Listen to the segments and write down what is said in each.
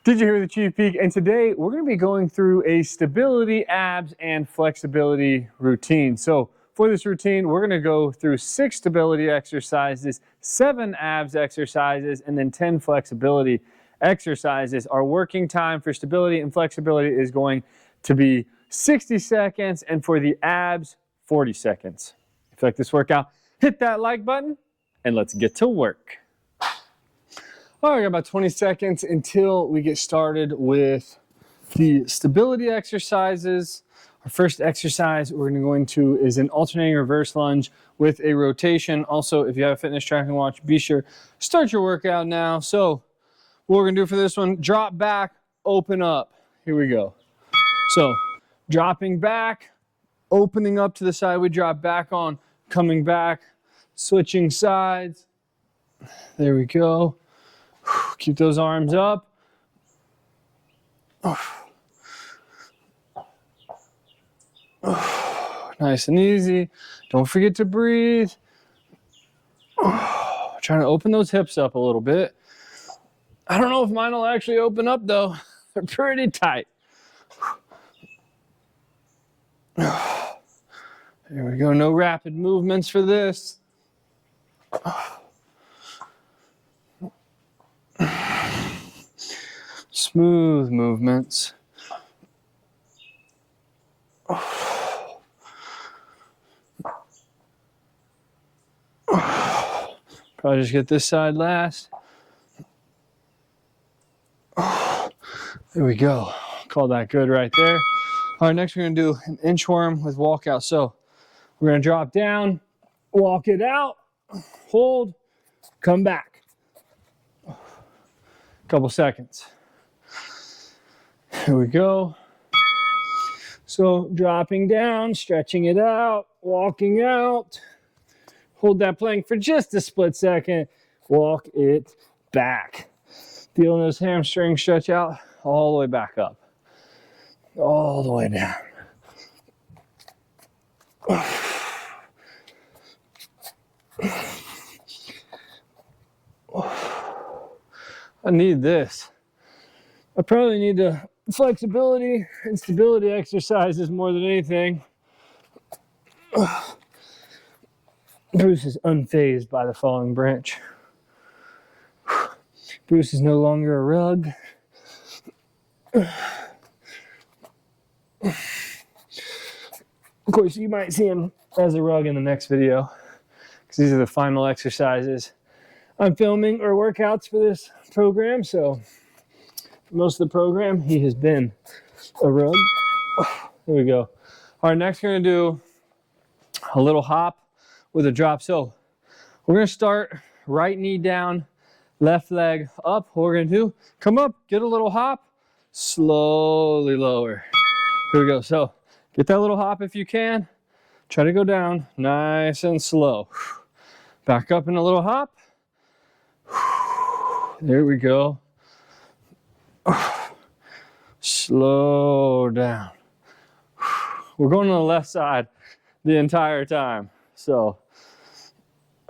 Did you hear the Chief Peak? And today we're going to be going through a stability, abs, and flexibility routine. So for this routine, we're going to go through 6 stability exercises, 7 abs exercises, and then 10 flexibility exercises. Our working time for stability and flexibility is going to be 60 seconds, and for the abs, 40 seconds. If you like this workout, hit that like button, and let's get to work. All right, I got about 20 seconds until we get started with the stability exercises. Our first exercise we're going to is an alternating reverse lunge with a rotation. Also, if you have a fitness tracking watch, be sure start your workout now. So what we're gonna do for this one, drop back, open up. Here we go. So dropping back, opening up to the side we drop back on, coming back, switching sides. There we go. Keep those arms up. Nice and easy. Don't forget to breathe. Trying to open those hips up a little bit. I don't know if mine will actually open up though. They're pretty tight. There we go. No rapid movements for this. Smooth movements. Probably just get this side last. There we go. Call that good right there. All right, next we're going to do an inchworm with walkout. So we're going to drop down, walk it out, hold, come back. Couple seconds. Here we go. So dropping down, stretching it out, walking out. Hold that plank for just a split second. Walk it back. Feeling those hamstrings stretch out all the way back up. All the way down. I need this. I probably need the flexibility and stability exercises more than anything. Bruce is unfazed by the falling branch. Bruce is no longer a rug. Of course, you might see him as a rug in the next video, because these are the final exercises I'm filming or workouts for this program. So for most of the program, he has been a rug. There we go. All right, next we're going to do a little hop with a drop. So we're going to start right knee down, left leg up. What we're going to do, come up, get a little hop, slowly lower. Here we go. So get that little hop if you can. Try to go down nice and slow. Back up in a little hop. There we go. Slow down. We're going to the left side the entire time. So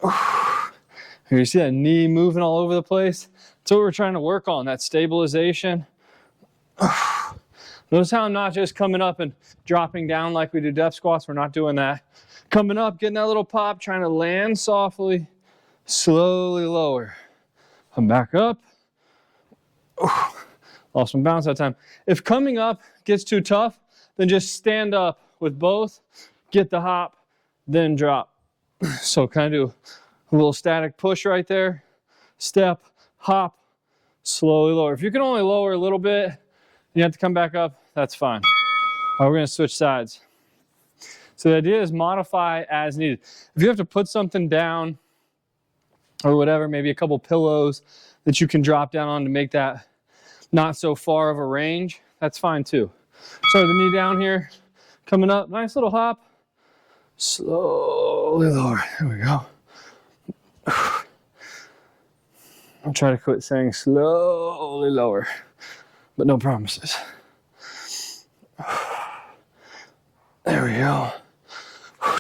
here you see that knee moving all over the place. That's what we're trying to work on, that stabilization. Notice how I'm not just coming up and dropping down like we do depth squats. We're not doing that. Coming up, getting that little pop, trying to land softly, slowly lower. Come back up. Lost some bounce that time. If coming up gets too tough, then just stand up with both, get the hop, then drop. So kind of do a little static push right there. Step, hop, slowly lower. If you can only lower a little bit, you have to come back up, that's fine. All right, we're gonna switch sides. So the idea is modify as needed. If you have to put something down or whatever, maybe a couple pillows that you can drop down on to make that not so far of a range, that's fine too. So the knee down here, coming up, nice little hop, slowly lower, there we go. I'll try to quit saying slowly lower, but no promises. There we go.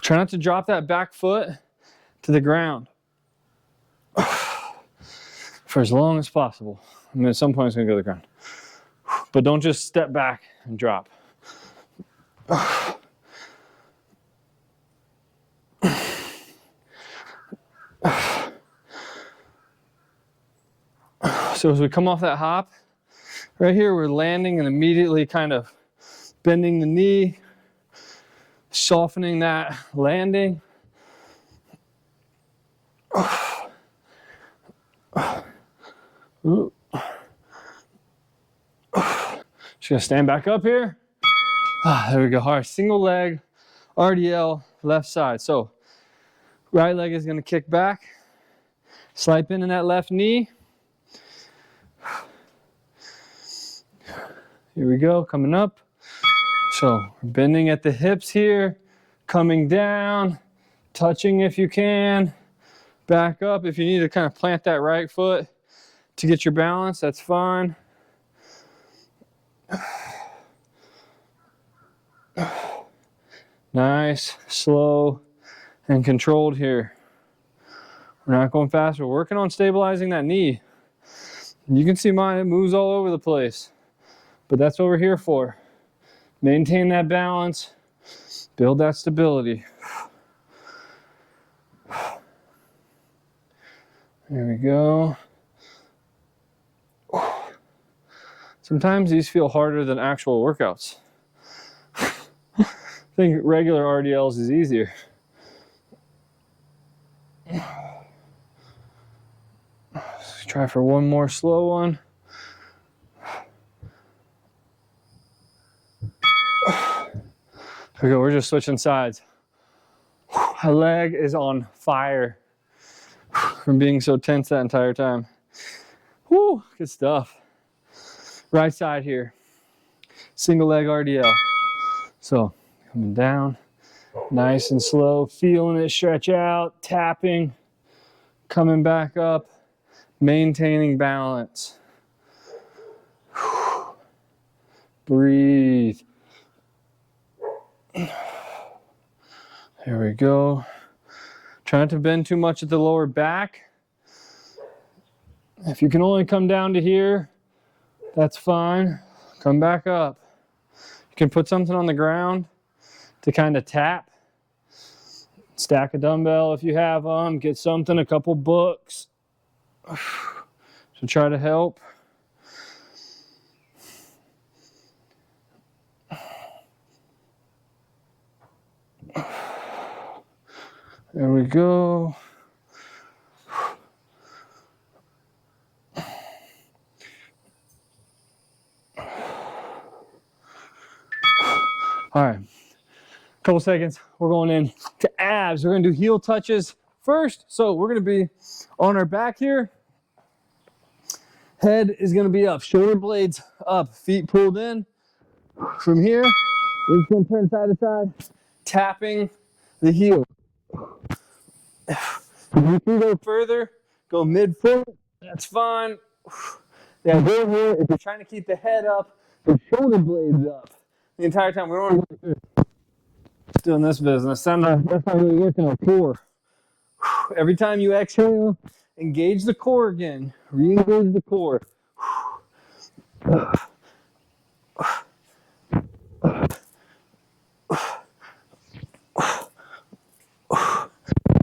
Try not to drop that back foot to the ground for as long as possible. I mean, at some point it's gonna go to the ground. but don't just step back and drop. So as we come off that hop, right here, we're landing and immediately kind of bending the knee, softening that landing. Just gonna stand back up here. There we go. All right, single leg RDL, left side. So right leg is gonna kick back, slight bend in that left knee. Here we go, coming up. So we're bending at the hips here, coming down, touching if you can, back up. If you need to kind of plant that right foot to get your balance, that's fine. Nice, slow, and controlled here. We're not going fast, we're working on stabilizing that knee. You can see mine, it moves all over the place. But that's what we're here for. Maintain that balance, build that stability. There we go. Sometimes these feel harder than actual workouts. I think regular RDLs is easier. Let's try for one more slow one. Okay, we're just switching sides. My leg is on fire from being so tense that entire time. Woo, good stuff. Right side here, single leg RDL. So coming down, nice and slow, feeling it stretch out, tapping, coming back up, maintaining balance. Breathe. There we go. Try not to bend too much at the lower back. If you can only come down to here, that's fine. Come back up. You can put something on the ground to kind of tap. Stack a dumbbell if you have them. Get something, a couple books to try to help. There we go. All right, couple seconds. We're going in to abs. We're gonna do heel touches first. So we're gonna be on our back here. Head is gonna be up, shoulder blades up, feet pulled in. From here, we're just gonna turn side to side, tapping the heel. If you can go further, go mid-foot, that's fine. Now go here, if you're trying to keep the head up, the shoulder blades up the entire time. We don't want to doing this business. That's not really working our core. Every time you exhale, engage the core again. Re-engage the core.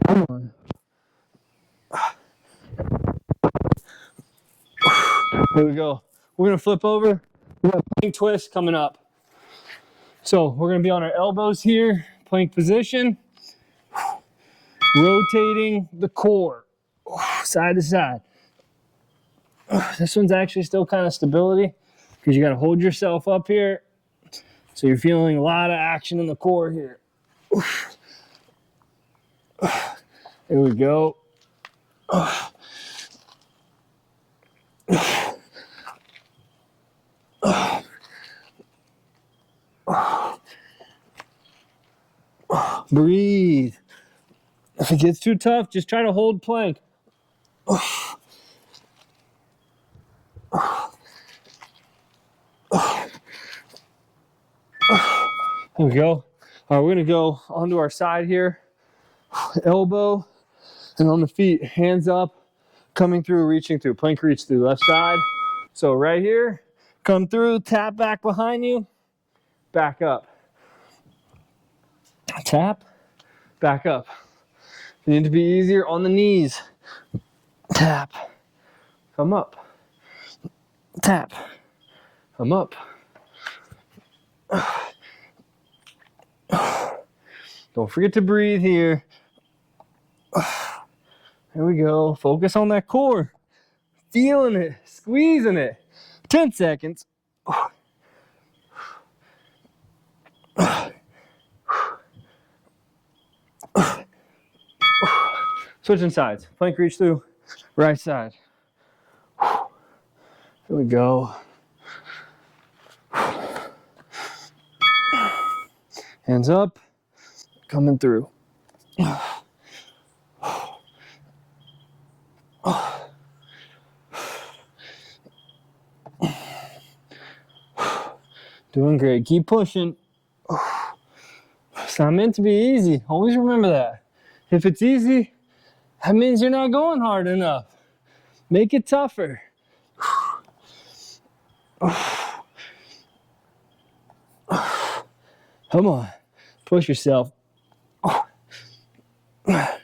Come on. Here we go. We're going to flip over. We got a plank twist coming up. So we're going to be on our elbows here, plank position, rotating the core side to side. This one's actually still kind of stability because you got to hold yourself up here. So you're feeling a lot of action in the core here. Here we go. Breathe. If it gets too tough, just try to hold plank. There we go. All right, we're gonna go onto our side here. Elbow and on the feet, hands up, coming through, reaching through. Plank reach through, left side. So right here, Come through, tap back behind you, back up. Tap, back up. You need to be easier on the knees. Tap, come up. Tap, come up. Don't forget to breathe here. There we go. Focus on that core. Feeling it, squeezing it. 10 seconds. Switching sides. Plank reach through, right side. Here we go. Hands up, coming through. Doing great. Keep pushing. It's not meant to be easy. Always remember that. If it's easy, that means you're not going hard enough. Make it tougher. Come on. Push yourself. There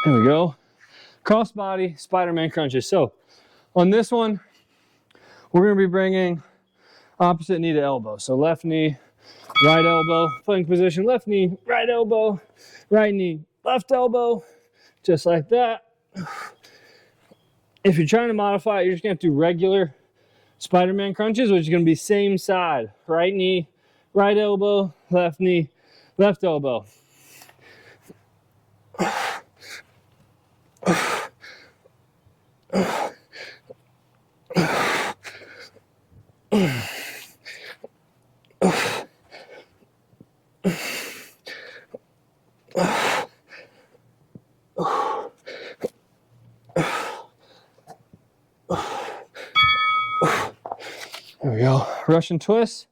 we go. Crossbody Spiderman crunches. So on this one, we're going to be bringing opposite knee to elbow. So left knee, right elbow, plank position, left knee, right elbow, right knee, left elbow, just like that. If you're trying to modify it, you're just going to have to do regular Spiderman crunches, which is going to be same side. Right knee, right elbow, left knee, left elbow. There we go. Russian twist.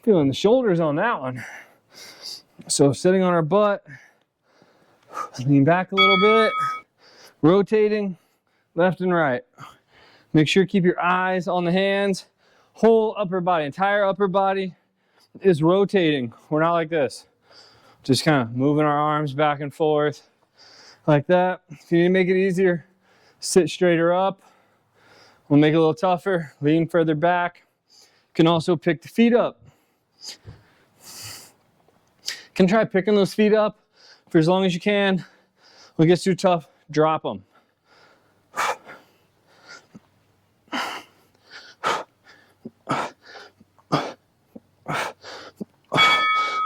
Feeling the shoulders on that one. So sitting on our butt, lean back a little bit, rotating left and right. Make sure to keep your eyes on the hands. Whole upper body, entire upper body is rotating. We're not like this. Just kind of moving our arms back and forth like that. If you need to make it easier, sit straighter up. We'll make it a little tougher. Lean further back. You can also pick the feet up. You can try picking those feet up for as long as you can. When it gets too tough, drop them.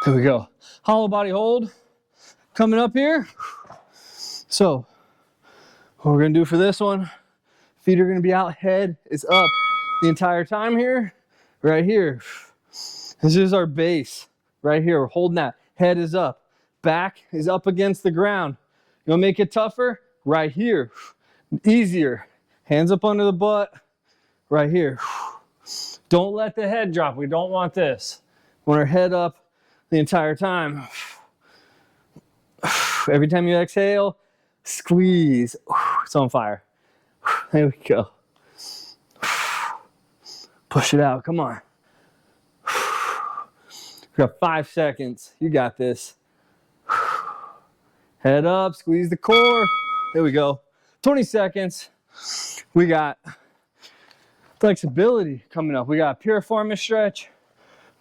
There we go. Hollow body hold. Coming up here. So, what we're going to do for this one, feet are going to be out, head is up the entire time here. Right here. This is our base. Right here. We're holding that. Head is up. Back is up against the ground. You want to make it tougher? Right here. Easier. Hands up under the butt. Right here. Don't let the head drop. We don't want this. We want our head up the entire time. Every time you exhale, squeeze. It's on fire. There we go. Push it out. Come on. We got 5 seconds. You got this. Head up. Squeeze the core. There we go. 20 seconds. We got flexibility coming up. We got piriformis stretch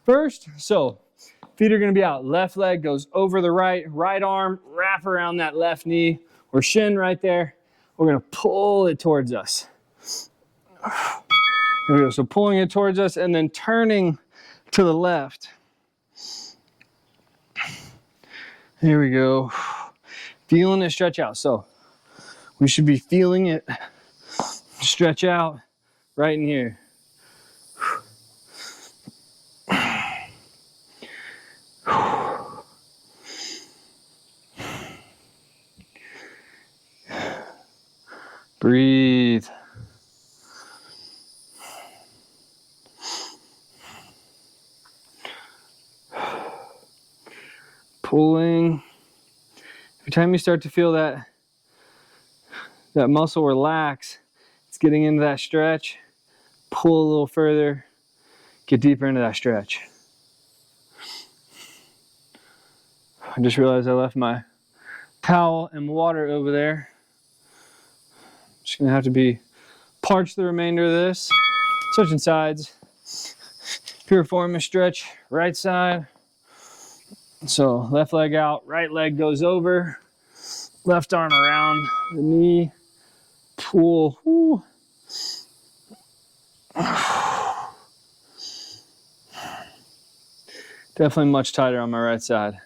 first. So feet are going to be out. Left leg goes over the right. Right arm, wrap around that left knee or shin right there. We're going to pull it towards us. Here we go. So pulling it towards us and then turning to the left. Here we go. Feeling it stretch out. So we should be feeling it stretch out right in here. Breathe. Pulling. Every time you start to feel that that muscle relax. It's getting into that stretch. Pull a little further, get deeper into that stretch. I just realized I left my towel and water over there. Just gonna have to be parched the remainder of this. Switching sides. Piriformis stretch, right side. So left leg out, right leg goes over. Left arm around the knee. Pull. Woo. Definitely much tighter on my right side.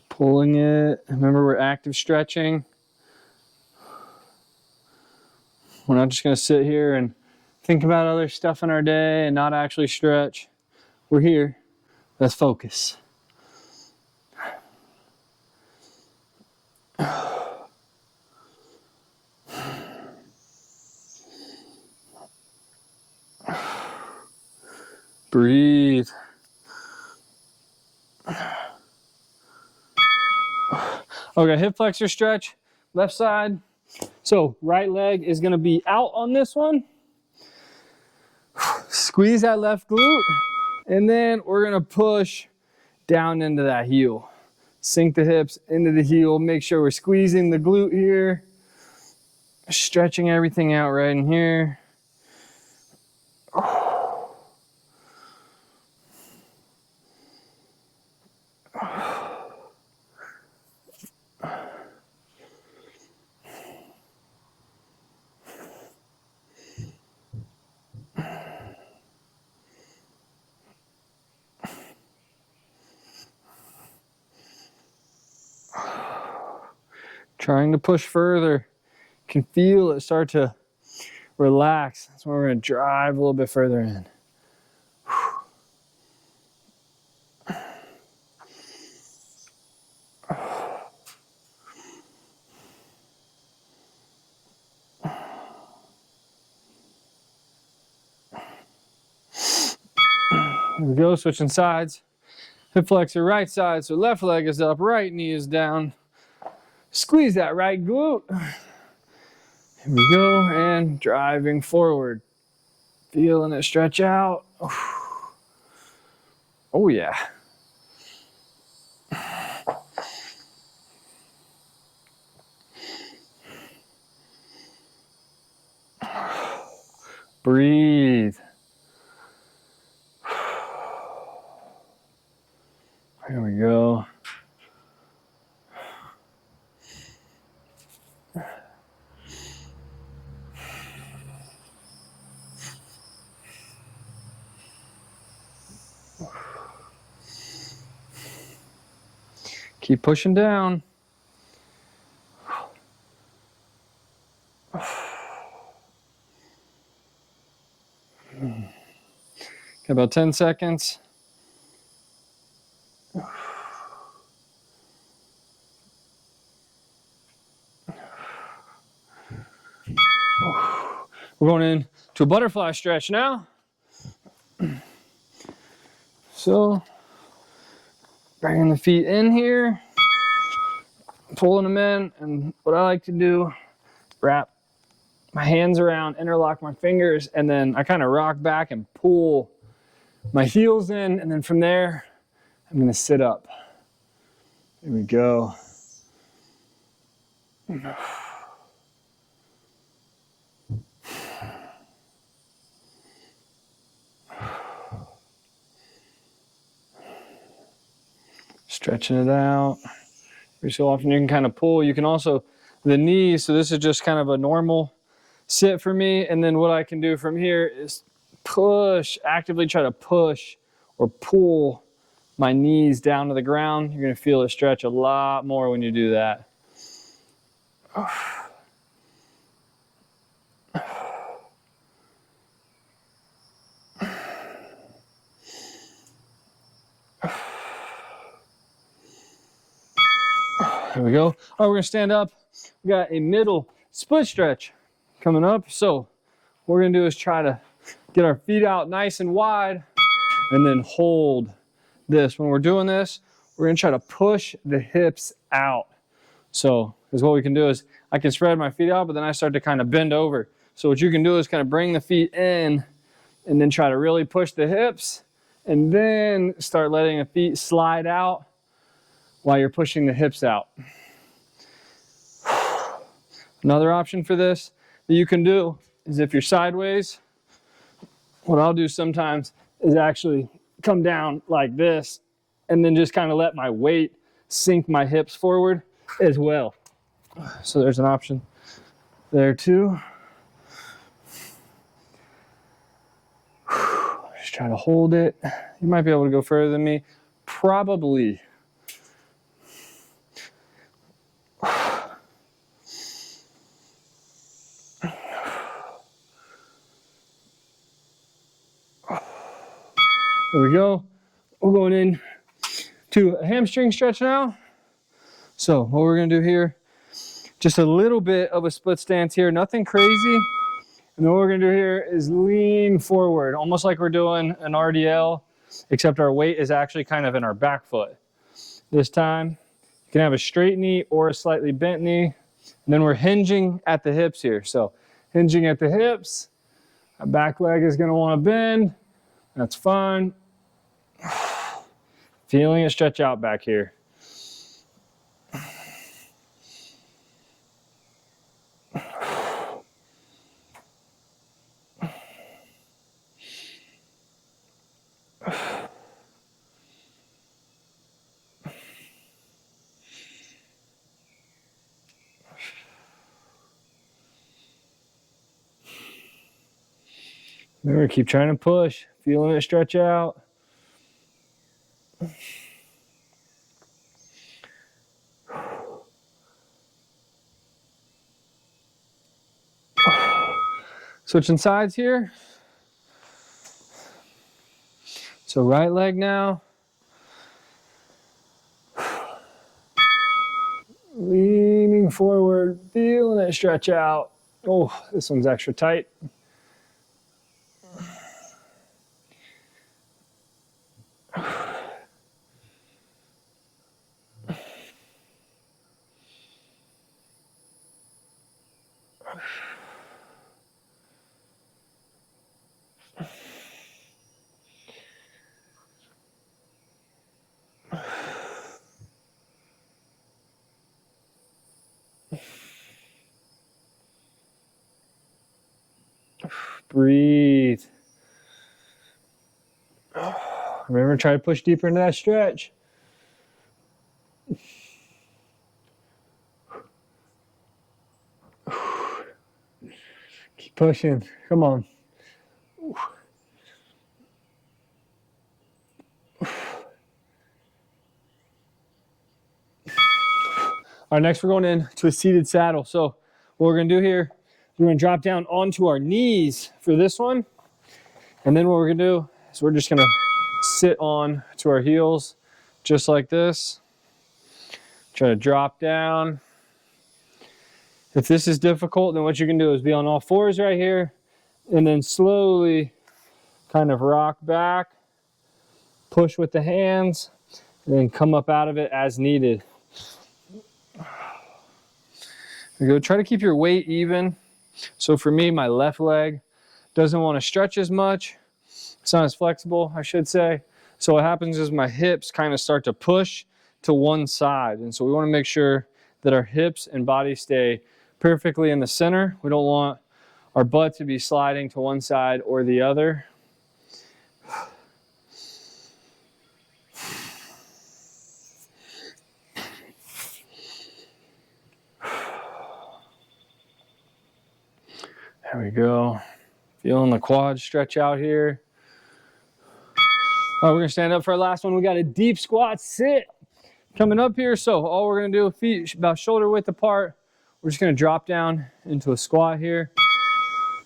Pulling it. Remember, we're active stretching. We're not just going to sit here and think about other stuff in our day and not actually stretch. We're here. Let's focus. Breathe. Okay, hip flexor stretch, left side. So right leg is gonna be out on this one. Squeeze that left glute, and then we're gonna push down into that heel. Sink the hips into the heel, make sure we're squeezing the glute here. Stretching everything out right in here. Trying to push further. Can feel it start to relax. That's why we're going to drive a little bit further in. Here we go, switching sides. Hip flexor right side, so left leg is up, right knee is down. Squeeze that right glute. Here we go, and driving forward. Feeling it stretch out. Oh yeah. Breathe. Here we go. Keep pushing down. Got about 10 seconds. We're going in to a butterfly stretch now. So, bringing the feet in here, pulling them in, and what I like to do, wrap my hands around, interlock my fingers, and then I kind of rock back and pull my heels in, and then from there, I'm gonna sit up. Here we go. Stretching it out. Every so often you can kind of pull. You can also, the knees, so this is just kind of a normal sit for me. And then what I can do from here is push, actively try to push or pull my knees down to the ground. You're gonna feel it stretch a lot more when you do that. There There we go. All right, we're gonna stand up. We got a middle split stretch coming up. So what we're gonna do is try to get our feet out nice and wide and then hold this. When we're doing this, we're gonna try to push the hips out. So, because what we can do is I can spread my feet out, but then I start to kind of bend over. So what you can do is kind of bring the feet in and then try to really push the hips and then start letting the feet slide out while you're pushing the hips out. Another option for this that you can do is if you're sideways, what I'll do sometimes is actually come down like this and then just kind of let my weight sink my hips forward as well. So there's an option there too. Just try to hold it. You might be able to go further than me. Probably. There we go. We're going in to a hamstring stretch now. So what we're gonna do here, just a little bit of a split stance here, nothing crazy. And then what we're gonna do here is lean forward, almost like we're doing an RDL, except our weight is actually kind of in our back foot. This time, you can have a straight knee or a slightly bent knee. And then we're hinging at the hips here. So hinging at the hips, our back leg is gonna wanna bend. That's fine. Feeling it stretch out back here. Remember, keep trying to push, feeling it stretch out. Switching sides here. So right leg now. Leaning forward, feeling it stretch out. Oh, this one's extra tight. Breathe. Remember, try to push deeper into that stretch. Keep pushing. Come on. All right, next we're going into a seated saddle. So what we're gonna do here, we're gonna drop down onto our knees for this one. And then what we're gonna do is we're just gonna sit on to our heels, just like this. Try to drop down. If this is difficult, then what you can do is be on all fours right here, and then slowly kind of rock back, push with the hands, and then come up out of it as needed. There you go. Try to keep your weight even. So for me, my left leg doesn't want to stretch as much. It's not as flexible, I should say. So what happens is my hips kind of start to push to one side. And so we want to make sure that our hips and body stay perfectly in the center. We don't want our butt to be sliding to one side or the other. There we go. Feeling the quads stretch out here. All right, we're gonna stand up for our last one. We got a deep squat sit coming up here. So all we're gonna do, feet about shoulder width apart. We're just gonna drop down into a squat here.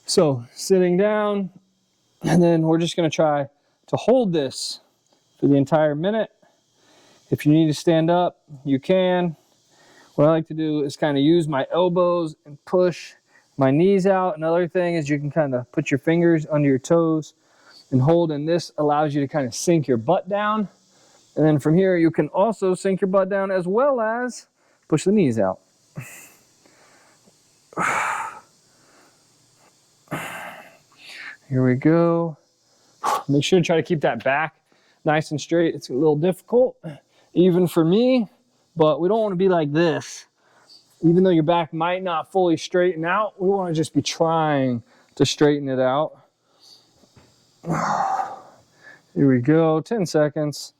So sitting down, and then we're just gonna try to hold this for the entire minute. If you need to stand up, you can. What I like to do is kind of use my elbows and push my knees out. Another thing is you can kind of put your fingers under your toes and hold, and this allows you to kind of sink your butt down. And then from here, you can also sink your butt down as well as push the knees out. Here we go. Make sure to try to keep that back nice and straight. It's a little difficult, even for me, but we don't want to be like this. Even though your back might not fully straighten out, we want to just be trying to straighten it out. Here we go, 10 seconds.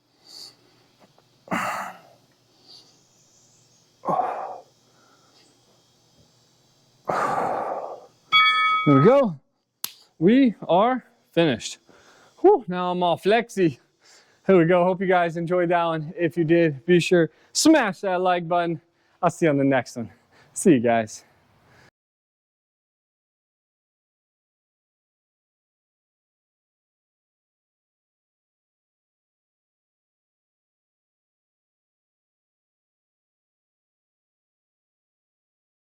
Here we go. We are finished. Whew, now I'm all flexy. Here we go. Hope you guys enjoyed that one. If you did, be sure smash that like button. I'll see you on the next one. See you guys.